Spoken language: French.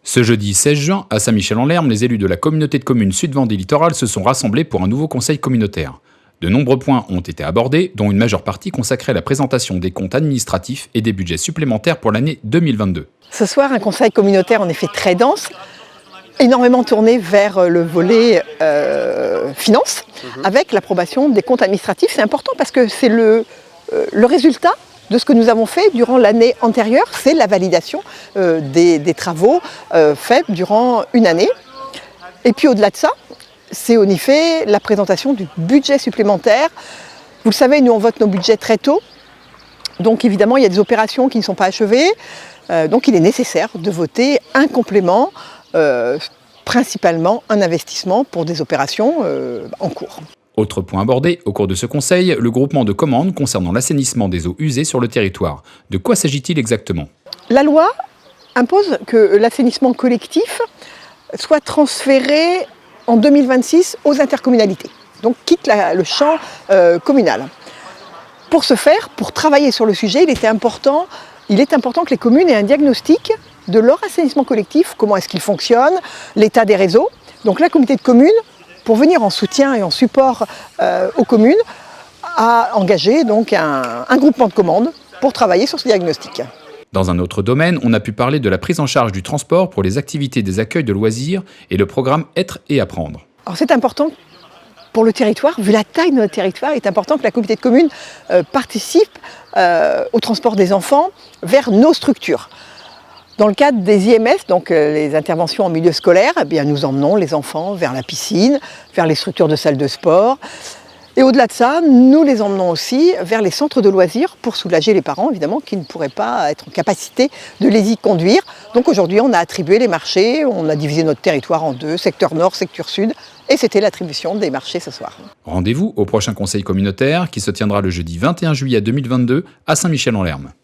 Ce jeudi 16 juin, à Saint-Michel-en-Lerme, les élus de la communauté de communes Sud-Vendée Littoral se sont rassemblés pour un nouveau conseil communautaire. De nombreux points ont été abordés, dont une majeure partie consacrée à la présentation des comptes administratifs et des budgets supplémentaires pour l'année 2022. Ce soir, un conseil communautaire en effet très dense, énormément tourné vers le volet finance, avec l'approbation des comptes administratifs. C'est important parce que c'est le résultat de ce que nous avons fait durant l'année antérieure, c'est la validation des travaux faits durant une année. Et puis au-delà de ça, c'est en effet la présentation du budget supplémentaire. Vous le savez, nous on vote nos budgets très tôt, donc évidemment il y a des opérations qui ne sont pas achevées, donc il est nécessaire de voter un complément, principalement un investissement pour des opérations en cours. Autre point abordé au cours de ce conseil, le groupement de commandes concernant l'assainissement des eaux usées sur le territoire. De quoi s'agit-il exactement ? La loi impose que l'assainissement collectif soit transféré en 2026 aux intercommunalités, donc quitte le champ communal. Pour ce faire, pour travailler sur le sujet, il est important que les communes aient un diagnostic de leur assainissement collectif, comment est-ce qu'il fonctionne, l'état des réseaux. Donc la communauté de communes, pour venir en soutien et en support aux communes, a engagé donc un groupement de commandes pour travailler sur ce diagnostic. Dans un autre domaine, on a pu parler de la prise en charge du transport pour les activités des accueils de loisirs et le programme Être et Apprendre. Alors c'est important pour le territoire, vu la taille de notre territoire, il est important que la communauté de communes participe au transport des enfants vers nos structures. Dans le cadre des IMS, donc les interventions en milieu scolaire, eh bien, nous emmenons les enfants vers la piscine, vers les structures de salles de sport. Et au-delà de ça, nous les emmenons aussi vers les centres de loisirs pour soulager les parents, évidemment, qui ne pourraient pas être en capacité de les y conduire. Donc aujourd'hui, on a attribué les marchés, on a divisé notre territoire en deux, secteur nord, secteur sud, et c'était l'attribution des marchés ce soir. Rendez-vous au prochain conseil communautaire qui se tiendra le jeudi 21 juillet 2022 à Saint-Michel-en-Lerme.